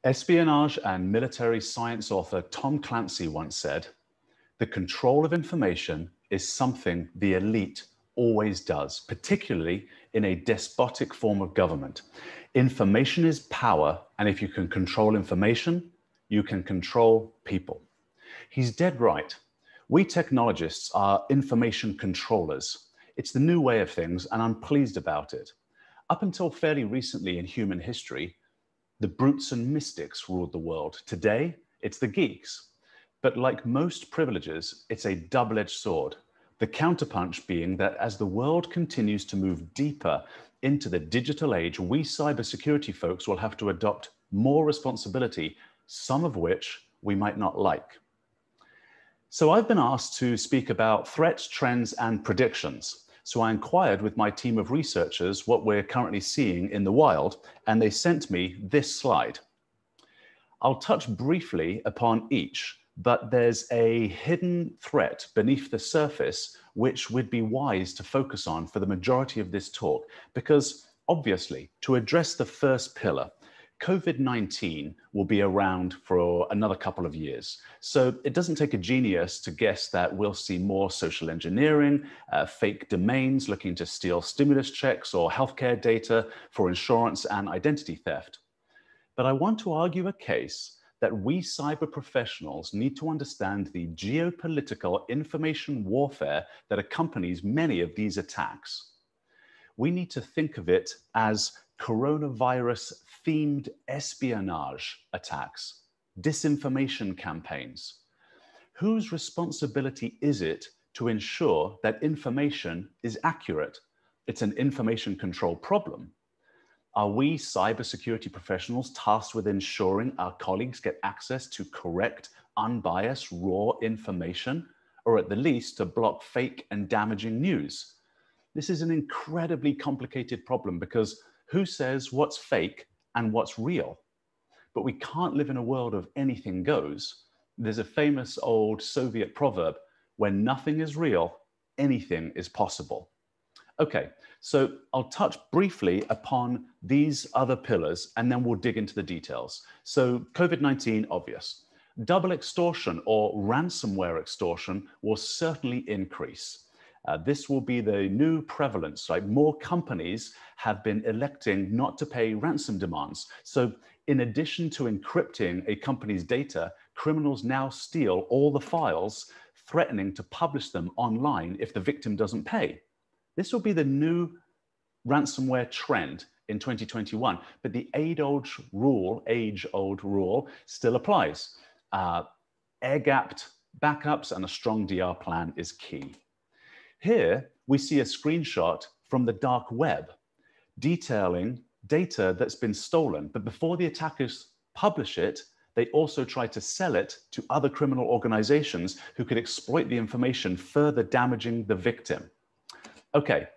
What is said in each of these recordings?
Espionage and military science author Tom Clancy once said, "The control of information is something the elite always does, particularly in a despotic form of government. Information is power, and if you can control information, you can control people." He's dead right. We technologists are information controllers. It's the new way of things, and I'm pleased about it. Up until fairly recently in human history, the brutes and mystics ruled the world. Today, it's the geeks. But like most privileges, it's a double-edged sword. The counterpunch being that as the world continues to move deeper into the digital age, we cybersecurity folks will have to adopt more responsibility, some of which we might not like. So I've been asked to speak about threats, trends, and predictions. So I inquired with my team of researchers what we're currently seeing in the wild, and they sent me this slide. I'll touch briefly upon each, but there's a hidden threat beneath the surface which would be wise to focus on for the majority of this talk, because obviously, to address the first pillar, COVID-19 will be around for another couple of years. So it doesn't take a genius to guess that we'll see more social engineering, fake domains looking to steal stimulus checks or healthcare data for insurance and identity theft. But I want to argue a case that we cyber professionals need to understand the geopolitical information warfare that accompanies many of these attacks. We need to think of it as coronavirus-themed espionage attacks, disinformation campaigns. Whose responsibility is it to ensure that information is accurate? It's an information control problem. Are we cybersecurity professionals tasked with ensuring our colleagues get access to correct, unbiased, raw information, or at the least to block fake and damaging news? This is an incredibly complicated problem because who says what's fake and what's real? But we can't live in a world of anything goes. There's a famous old Soviet proverb, when nothing is real, anything is possible. Okay, so I'll touch briefly upon these other pillars and then we'll dig into the details. So COVID-19, obvious. Double extortion or ransomware extortion will certainly increase. This will be the new prevalence, right? More companies have been electing not to pay ransom demands. So in addition to encrypting a company's data, criminals now steal all the files, threatening to publish them online if the victim doesn't pay. This will be the new ransomware trend in 2021, but the age-old rule still applies. Air-gapped backups and a strong DR plan is key. Here, we see a screenshot from the dark web detailing data that's been stolen, but before the attackers publish it, they also try to sell it to other criminal organizations who could exploit the information, further damaging the victim. Okay,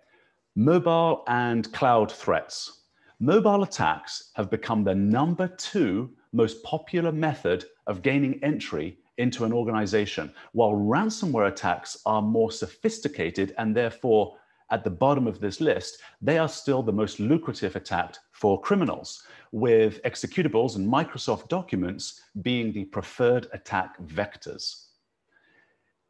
mobile and cloud threats. Mobile attacks have become the #2 most popular method of gaining entry into an organization, while ransomware attacks are more sophisticated and therefore at the bottom of this list, they are still the most lucrative attack for criminals, with executables and Microsoft documents being the preferred attack vectors.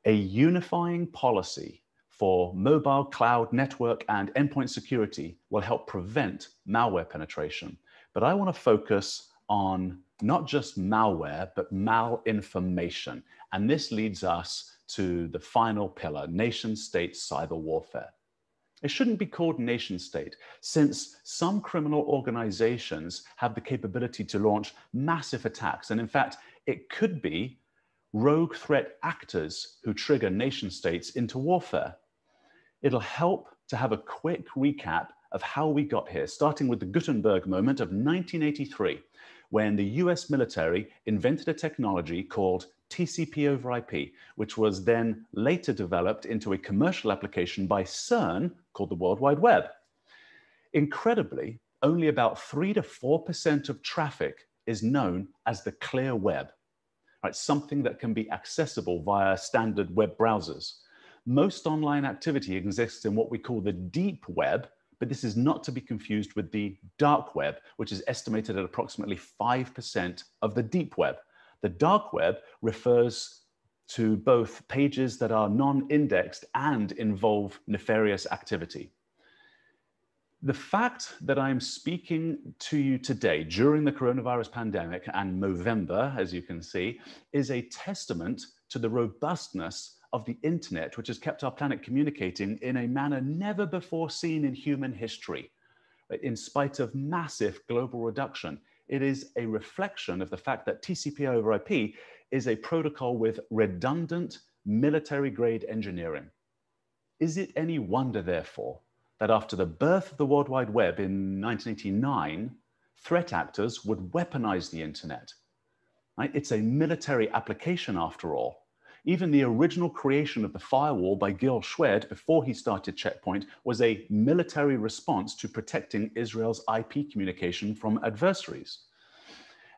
A unifying policy for mobile, cloud, network, and endpoint security will help prevent malware penetration. But I want to focus on not just malware, but malinformation. And this leads us to the final pillar, nation-state cyber warfare. It shouldn't be called nation-state, since some criminal organizations have the capability to launch massive attacks. And in fact, it could be rogue threat actors who trigger nation-states into warfare. It'll help to have a quick recap of how we got here, starting with the Gutenberg moment of 1983, when the US military invented a technology called TCP over IP, which was then later developed into a commercial application by CERN called the World Wide Web. Incredibly, only about 3 to 4% of traffic is known as the clear web, right? Something that can be accessible via standard web browsers. Most online activity exists in what we call the deep web, But this is not to be confused with the dark web, which is estimated at approximately 5% of the deep web. The dark web refers to both pages that are non-indexed and involve nefarious activity. The fact that I'm speaking to you today during the coronavirus pandemic and Movember, as you can see, is a testament to the robustness of the internet, which has kept our planet communicating in a manner never before seen in human history. In spite of massive global reduction, it is a reflection of the fact that TCP over IP is a protocol with redundant military-grade engineering. Is it any wonder, therefore, that after the birth of the World Wide Web in 1989, threat actors would weaponize the internet? Right? It's a military application after all. Even the original creation of the firewall by Gil Shwed before he started Checkpoint was a military response to protecting Israel's IP communication from adversaries.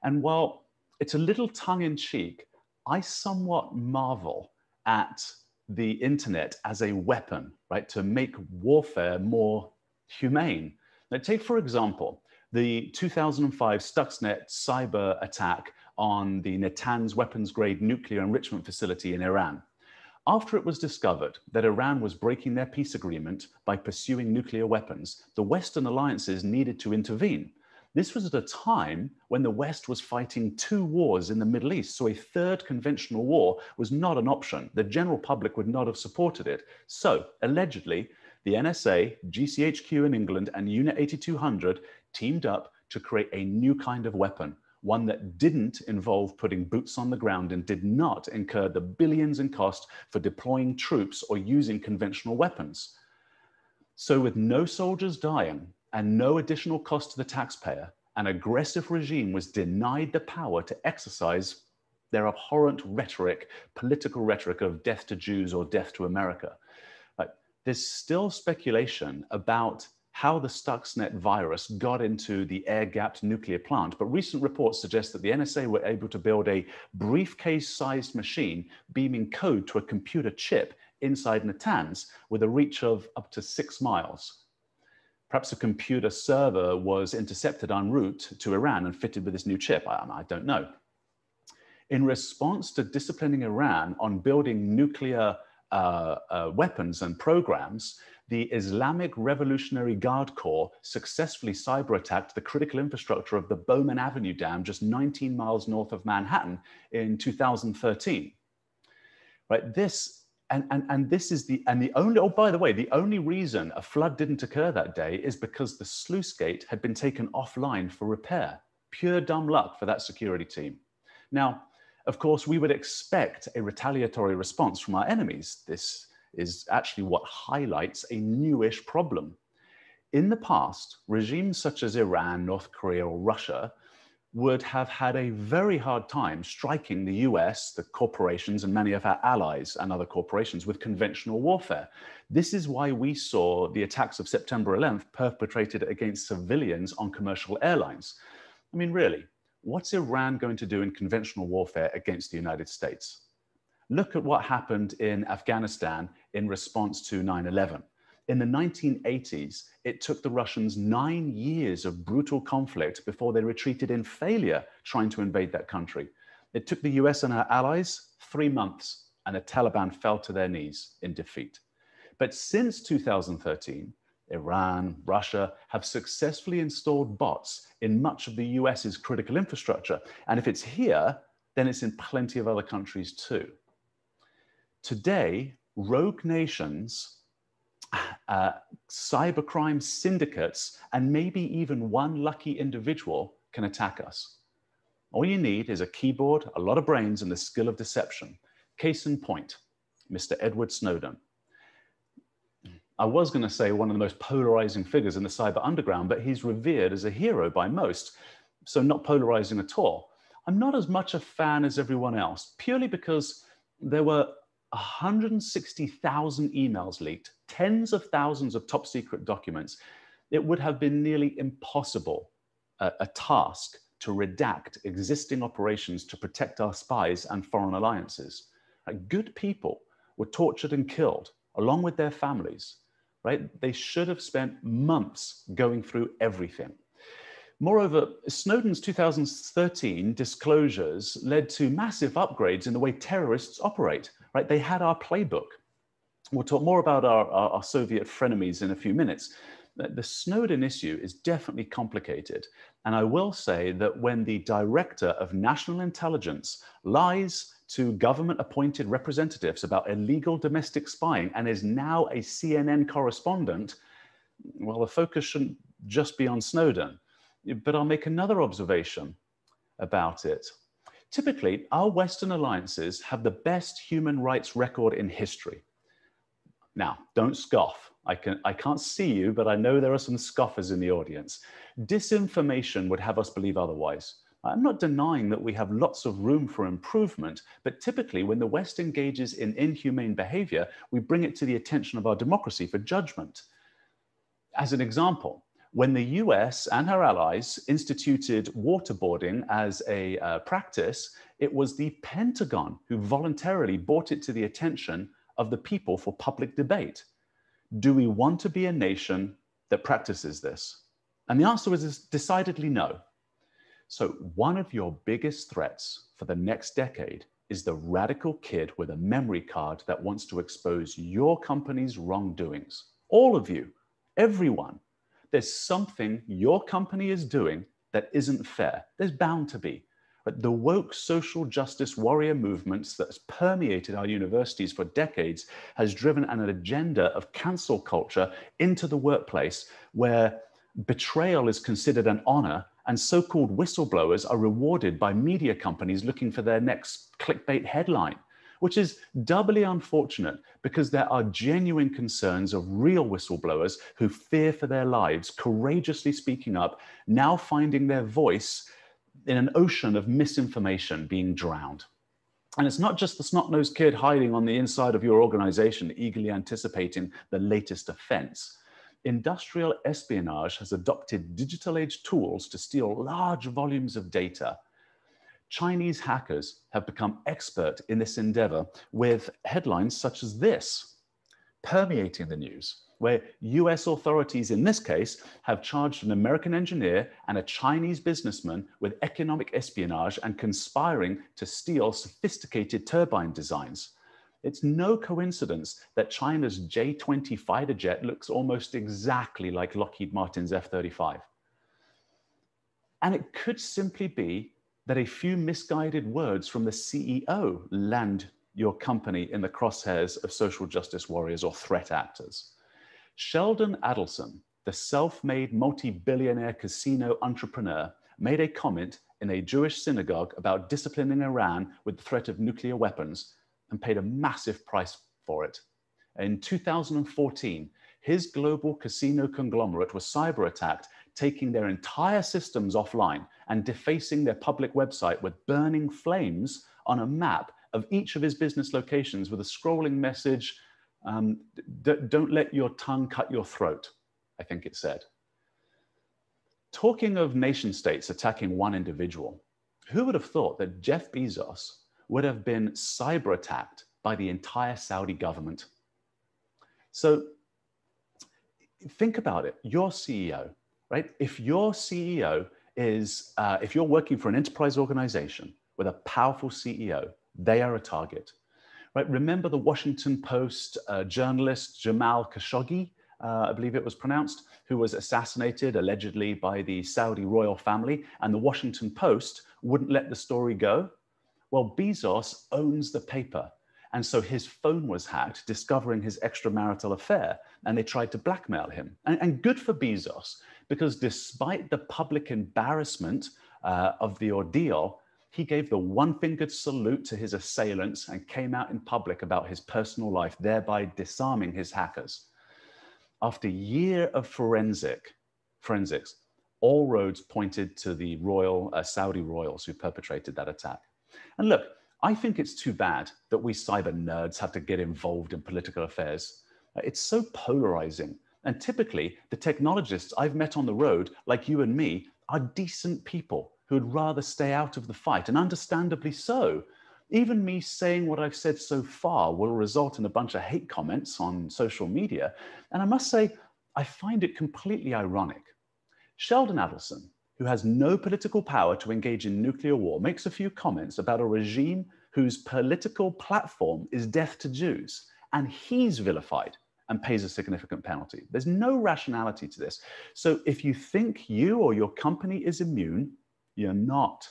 And while it's a little tongue-in-cheek, I somewhat marvel at the internet as a weapon, right, to make warfare more humane. Now, take, for example, the 2005 Stuxnet cyber attack on the Natanz weapons-grade nuclear enrichment facility in Iran. After it was discovered that Iran was breaking their peace agreement by pursuing nuclear weapons, the Western alliances needed to intervene. This was at a time when the West was fighting 2 wars in the Middle East, so a third conventional war was not an option. The general public would not have supported it. So, allegedly, the NSA, GCHQ in England, and Unit 8200 teamed up to create a new kind of weapon, one that didn't involve putting boots on the ground and did not incur the billions in cost for deploying troops or using conventional weapons. So with no soldiers dying and no additional cost to the taxpayer, an aggressive regime was denied the power to exercise their abhorrent rhetoric, political rhetoric of death to Jews or death to America. There's still speculation about how the Stuxnet virus got into the air-gapped nuclear plant, but recent reports suggest that the NSA were able to build a briefcase-sized machine beaming code to a computer chip inside Natanz with a reach of up to 6 miles. Perhaps a computer server was intercepted en route to Iran and fitted with this new chip. I don't know. In response to disciplining Iran on building nuclear weapons and programs, the Islamic Revolutionary Guard Corps successfully cyber-attacked the critical infrastructure of the Bowman Avenue Dam just 19 miles north of Manhattan in 2013. Right, this is the only, oh, by the way, the only reason a flood didn't occur that day is because the sluice gate had been taken offline for repair. Pure dumb luck for that security team. Now, of course, we would expect a retaliatory response from our enemies. This is actually what highlights a newish problem. In the past, regimes such as Iran, North Korea, or Russia would have had a very hard time striking the US, the corporations, and many of our allies and other corporations with conventional warfare. This is why we saw the attacks of September 11th perpetrated against civilians on commercial airlines. I mean, really, what's Iran going to do in conventional warfare against the United States? Look at what happened in Afghanistan in response to 9/11. In the 1980s, it took the Russians 9 years of brutal conflict before they retreated in failure trying to invade that country. It took the US and our allies 3 months, and the Taliban fell to their knees in defeat. But since 2013, Iran, Russia have successfully installed bots in much of the US's critical infrastructure. And if it's here, then it's in plenty of other countries too. Today, rogue nations, cybercrime syndicates, and maybe even one lucky individual can attack us. All you need is a keyboard, a lot of brains, and the skill of deception. Case in point, Mr. Edward Snowden. I was going to say one of the most polarizing figures in the cyber underground, but he's revered as a hero by most, so not polarizing at all. I'm not as much a fan as everyone else, purely because there were 160,000 emails leaked, tens of thousands of top secret documents. It would have been nearly impossible, a task to redact existing operations to protect our spies and foreign alliances. Good people were tortured and killed, along with their families. right? They should have spent months going through everything. Moreover, Snowden's 2013 disclosures led to massive upgrades in the way terrorists operate, right? They had our playbook. We'll talk more about our Soviet frenemies in a few minutes. The Snowden issue is definitely complicated. And I will say that when the director of national intelligence lies to government-appointed representatives about illegal domestic spying and is now a CNN correspondent, well, the focus shouldn't just be on Snowden. But I'll make another observation about it. Typically, our Western alliances have the best human rights record in history. Now, don't scoff. I can't see you, but I know there are some scoffers in the audience. Disinformation would have us believe otherwise. I'm not denying that we have lots of room for improvement, but typically when the West engages in inhumane behavior, we bring it to the attention of our democracy for judgment. As an example, when the US and her allies instituted waterboarding as a practice, it was the Pentagon who voluntarily brought it to the attention of the people for public debate. Do we want to be a nation that practices this? And the answer is decidedly no. So one of your biggest threats for the next decade is the radical kid with a memory card that wants to expose your company's wrongdoings. All of you, everyone. There's something your company is doing that isn't fair. There's bound to be. But the woke social justice warrior movements that has permeated our universities for decades has driven an agenda of cancel culture into the workplace where betrayal is considered an honor and so-called whistleblowers are rewarded by media companies looking for their next clickbait headline, which is doubly unfortunate because there are genuine concerns of real whistleblowers who fear for their lives, courageously speaking up, now finding their voice in an ocean of misinformation being drowned. And it's not just the snot-nosed kid hiding on the inside of your organization, eagerly anticipating the latest offense. Industrial espionage has adopted digital age tools to steal large volumes of data. Chinese hackers have become expert in this endeavor with headlines such as this, permeating the news, where US authorities in this case have charged an American engineer and a Chinese businessman with economic espionage and conspiring to steal sophisticated turbine designs. It's no coincidence that China's J-20 fighter jet looks almost exactly like Lockheed Martin's F-35. And it could simply be that a few misguided words from the CEO land your company in the crosshairs of social justice warriors or threat actors. Sheldon Adelson, the self-made multi-billionaire casino entrepreneur, made a comment in a Jewish synagogue about disciplining Iran with the threat of nuclear weapons and paid a massive price for it. In 2014, his global casino conglomerate was cyber-attacked, taking their entire systems offline and defacing their public website with burning flames on a map of each of his business locations with a scrolling message, don't let your tongue cut your throat, I think it said. Talking of nation states attacking one individual, who would have thought that Jeff Bezos would have been cyber attacked by the entire Saudi government? So think about it, your CEO, right? If your CEO is, if you're working for an enterprise organization with a powerful CEO, they are a target. Right? Remember the Washington Post journalist Jamal Khashoggi, I believe it was pronounced, who was assassinated allegedly by the Saudi royal family, and the Washington Post wouldn't let the story go? Well, Bezos owns the paper, and so his phone was hacked, discovering his extramarital affair, and they tried to blackmail him. And good for Bezos, because despite the public embarrassment of the ordeal, he gave the one-fingered salute to his assailants and came out in public about his personal life, thereby disarming his hackers. After a year of forensics, all roads pointed to the Saudi royals who perpetrated that attack. And look, I think it's too bad that we cyber nerds have to get involved in political affairs. It's so polarizing. And typically, the technologists I've met on the road, like you and me, are decent people who would rather stay out of the fight, and understandably so. Even me saying what I've said so far will result in a bunch of hate comments on social media. And I must say, I find it completely ironic. Sheldon Adelson, who has no political power to engage in nuclear war, makes a few comments about a regime whose political platform is death to Jews, and he's vilified and pays a significant penalty. There's no rationality to this. So if you think you or your company is immune, you're not.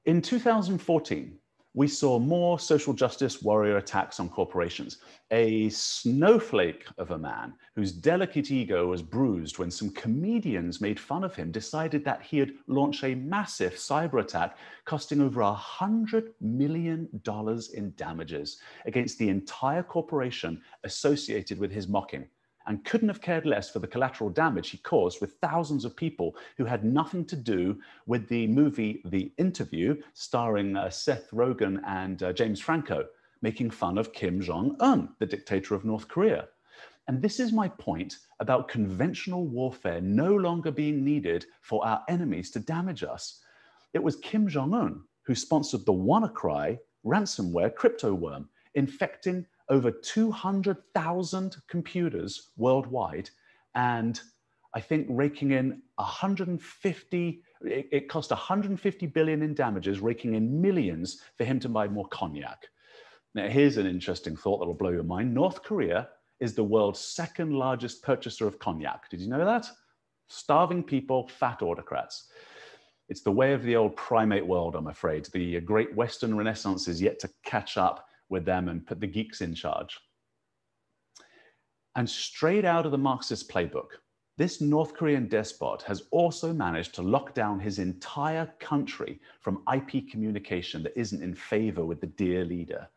In 2014, we saw more social justice warrior attacks on corporations. A snowflake of a man whose delicate ego was bruised when some comedians made fun of him decided that he had launched a massive cyber attack costing over $100 million in damages against the entire corporation associated with his mocking, and couldn't have cared less for the collateral damage he caused with thousands of people who had nothing to do with the movie The Interview, starring Seth Rogen and James Franco, making fun of Kim Jong-un, the dictator of North Korea. And this is my point about conventional warfare no longer being needed for our enemies to damage us. It was Kim Jong-un who sponsored the WannaCry ransomware crypto worm, infecting over 200,000 computers worldwide, and I think raking in it cost 150 billion in damages, raking in millions for him to buy more cognac. Now, here's an interesting thought that'll blow your mind. North Korea is the world's second largest purchaser of cognac. Did you know that? Starving people, fat autocrats. It's the way of the old primate world, I'm afraid. The great Western Renaissance is yet to catch up with them and put the geeks in charge. And straight out of the Marxist playbook, this North Korean despot has also managed to lock down his entire country from IP communication that isn't in favor with the dear leader.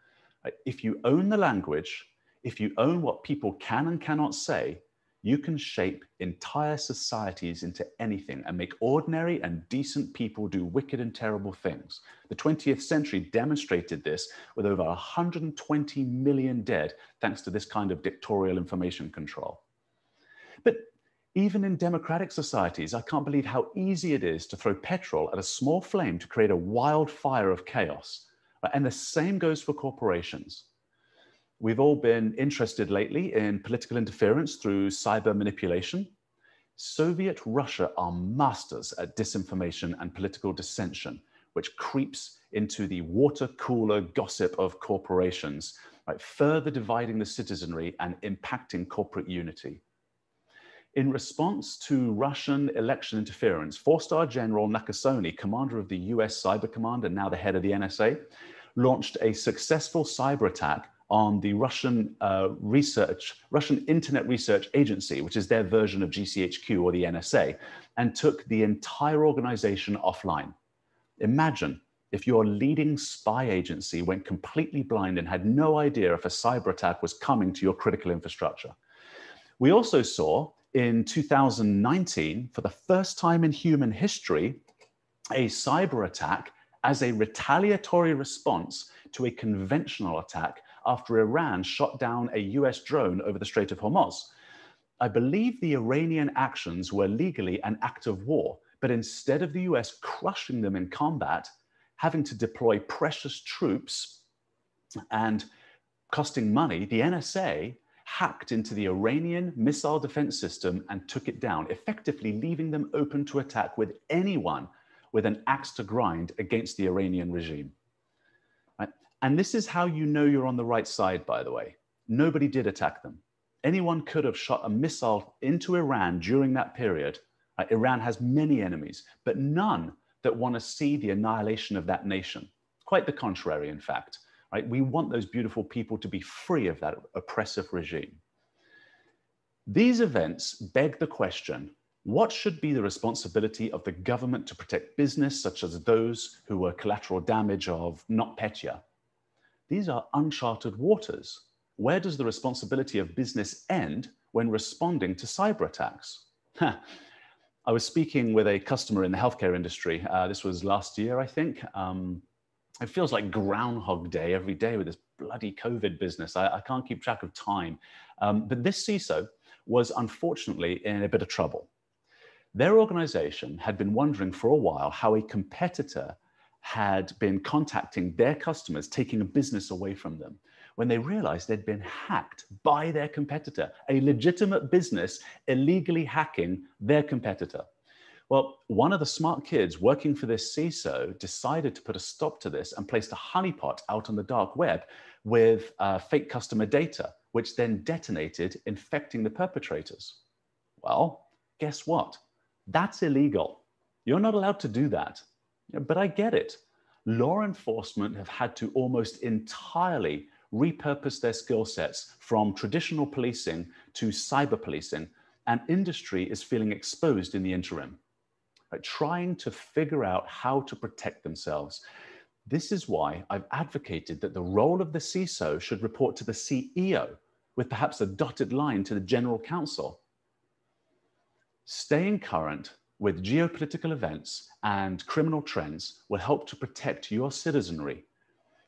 If you own the language, if you own what people can and cannot say, you can shape entire societies into anything and make ordinary and decent people do wicked and terrible things. The 20th century demonstrated this with over 120 million dead, thanks to this kind of dictatorial information control. But even in democratic societies, I can't believe how easy it is to throw petrol at a small flame to create a wildfire of chaos. And the same goes for corporations. We've all been interested lately in political interference through cyber manipulation. Soviet Russia are masters at disinformation and political dissension, which creeps into the water cooler gossip of corporations, right, further dividing the citizenry and impacting corporate unity. In response to Russian election interference, four-star General Nakasone, commander of the US Cyber Command and now the head of the NSA, launched a successful cyber attack on the Russian Internet Research Agency, which is their version of GCHQ or the NSA, and took the entire organization offline. Imagine if your leading spy agency went completely blind and had no idea if a cyber attack was coming to your critical infrastructure. We also saw in 2019, for the first time in human history, a cyber attack as a retaliatory response to a conventional attack after Iran shot down a US drone over the Strait of Hormuz. I believe the Iranian actions were legally an act of war, but instead of the US crushing them in combat, having to deploy precious troops and costing money, the NSA hacked into the Iranian missile defense system and took it down, effectively leaving them open to attack with anyone with an axe to grind against the Iranian regime. Right? And this is how you know you're on the right side, by the way. Nobody did attack them. Anyone could have shot a missile into Iran during that period. Right? Iran has many enemies, but none that want to see the annihilation of that nation. Quite the contrary, in fact. Right? We want those beautiful people to be free of that oppressive regime. These events beg the question, what should be the responsibility of the government to protect business, such as those who were collateral damage of NotPetya? These are uncharted waters. Where does the responsibility of business end when responding to cyber attacks? I was speaking with a customer in the healthcare industry. This was last year, I think. It feels like Groundhog Day every day with this bloody COVID business. I can't keep track of time. But this CISO was unfortunately in a bit of trouble. Their organization had been wondering for a while how a competitor had been contacting their customers, taking a business away from them, when they realized they'd been hacked by their competitor, a legitimate business illegally hacking their competitor. Well, one of the smart kids working for this CISO decided to put a stop to this and placed a honeypot out on the dark web with fake customer data, which then detonated, infecting the perpetrators. Well, guess what? That's illegal. You're not allowed to do that. But I get it. Law enforcement have had to almost entirely repurpose their skill sets from traditional policing to cyber policing, and industry is feeling exposed in the interim, right? Trying to figure out how to protect themselves. This is why I've advocated that the role of the CISO should report to the CEO, with perhaps a dotted line to the general counsel. Staying current with geopolitical events and criminal trends will help to protect your citizenry,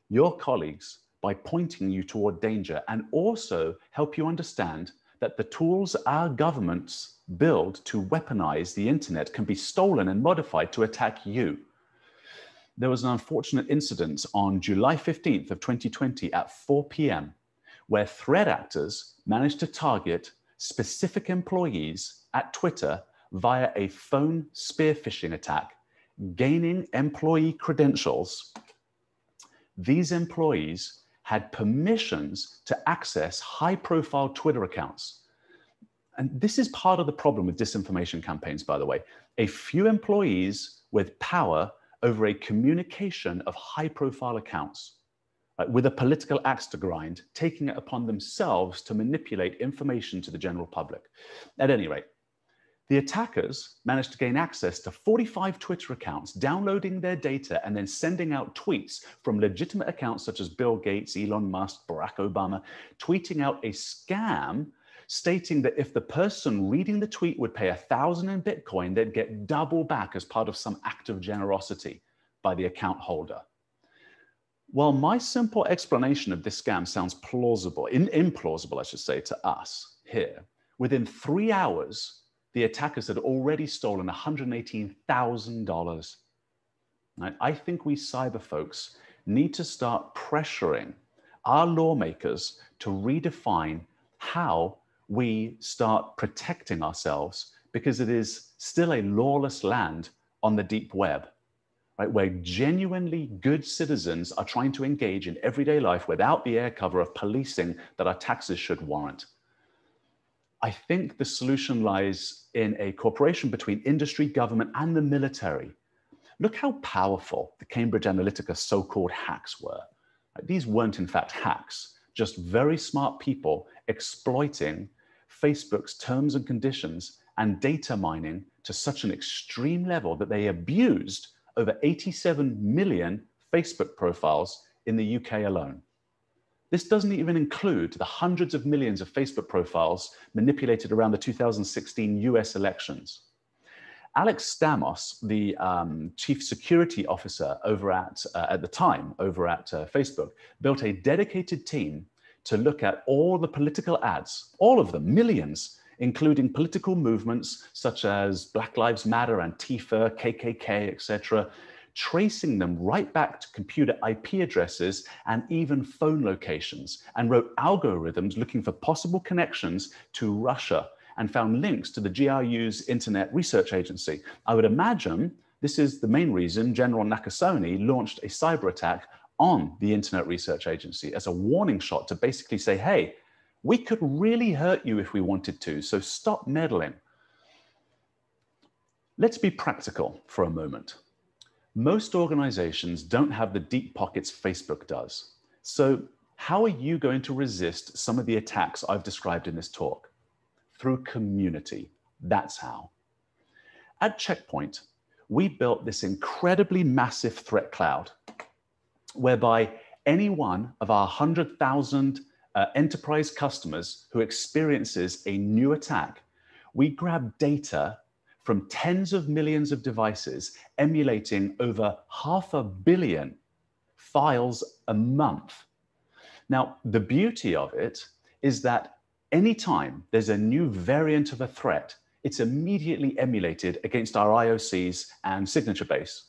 your colleagues, by pointing you toward danger, and also help you understand that the tools our governments build to weaponize the internet can be stolen and modified to attack you. There was an unfortunate incident on July 15th of 2020 at 4 p.m. where threat actors managed to target specific employees at Twitter via a phone spear phishing attack, gaining employee credentials. These employees had permissions to access high-profile Twitter accounts. And this is part of the problem with disinformation campaigns, by the way. A few employees with power over a communication of high-profile accounts, with a political axe to grind, taking it upon themselves to manipulate information to the general public. At any rate, the attackers managed to gain access to 45 Twitter accounts, downloading their data and then sending out tweets from legitimate accounts such as Bill Gates, Elon Musk, Barack Obama, tweeting out a scam stating that if the person reading the tweet would pay 1,000 in Bitcoin, they'd get double back as part of some act of generosity by the account holder. While my simple explanation of this scam sounds plausible, implausible, I should say, to us here, within 3 hours, the attackers had already stolen $118,000. Right? I think we cyber folks need to start pressuring our lawmakers to redefine how we start protecting ourselves, because it is still a lawless land on the deep web, right? Where genuinely good citizens are trying to engage in everyday life without the air cover of policing that our taxes should warrant. I think the solution lies in a cooperation between industry, government, and the military. Look how powerful the Cambridge Analytica so-called hacks were. These weren't in fact hacks, just very smart people exploiting Facebook's terms and conditions and data mining to such an extreme level that they abused over 87 million Facebook profiles in the UK alone. This doesn't even include the hundreds of millions of Facebook profiles manipulated around the 2016 US elections. Alex Stamos, the chief security officer over at the time, over at Facebook, built a dedicated team to look at all the political ads, all of them, millions, including political movements such as Black Lives Matter, Antifa, KKK, etc., tracing them right back to computer IP addresses and even phone locations, and wrote algorithms looking for possible connections to Russia, and found links to the GRU's Internet Research Agency. I would imagine this is the main reason General Nakasone launched a cyber attack on the Internet Research Agency as a warning shot to basically say, hey, we could really hurt you if we wanted to, so stop meddling. Let's be practical for a moment. Most organizations don't have the deep pockets Facebook does. So how are you going to resist some of the attacks I've described in this talk? Through community. That's how. At Checkpoint, we built this incredibly massive threat cloud whereby any one of our 100,000 enterprise customers who experiences a new attack, we grab data from tens of millions of devices emulating over 500 million files a month. Now, the beauty of it is that anytime there's a new variant of a threat, it's immediately emulated against our IOCs and signature base.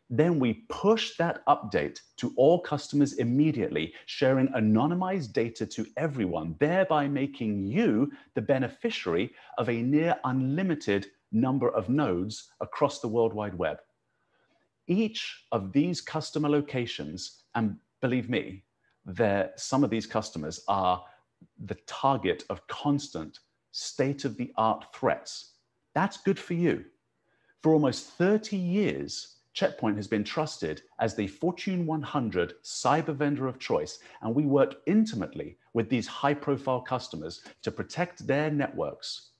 Then we push that update to all customers immediately, sharing anonymized data to everyone, thereby making you the beneficiary of a near unlimited number of nodes across the World Wide Web. Each of these customer locations, and believe me, some of these customers are the target of constant state-of-the-art threats. That's good for you. For almost 30 years, Check Point has been trusted as the Fortune 100 cyber vendor of choice, and we work intimately with these high-profile customers to protect their networks.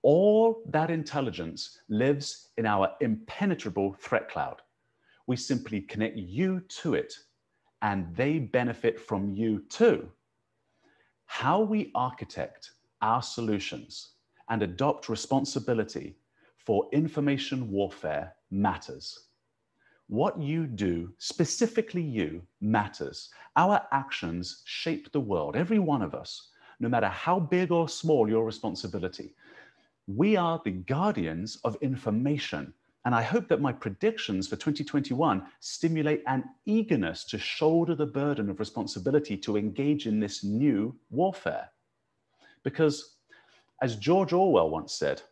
All that intelligence lives in our impenetrable threat cloud. We simply connect you to it, and they benefit from you too. How we architect our solutions and adopt responsibility for information warfare matters. What you do, specifically you, matters. Our actions shape the world, every one of us, no matter how big or small your responsibility. We are the guardians of information, and I hope that my predictions for 2021 stimulate an eagerness to shoulder the burden of responsibility to engage in this new warfare. Because, as George Orwell once said,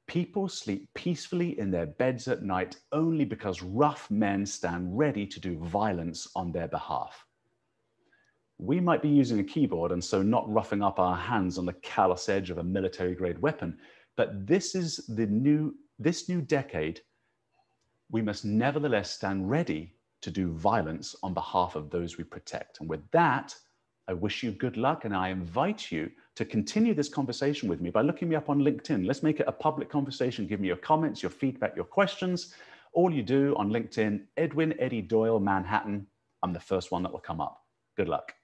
people sleep peacefully in their beds at night only because rough men stand ready to do violence on their behalf. We might be using a keyboard and so not roughing up our hands on the callous edge of a military-grade weapon, but this new decade, we must nevertheless stand ready to do violence on behalf of those we protect. And with that, I wish you good luck, and I invite you to continue this conversation with me by looking me up on LinkedIn. Let's make it a public conversation. Give me your comments, your feedback, your questions. All you do on LinkedIn, Edwin Eddie Doyle, Manhattan. I'm the first one that will come up. Good luck.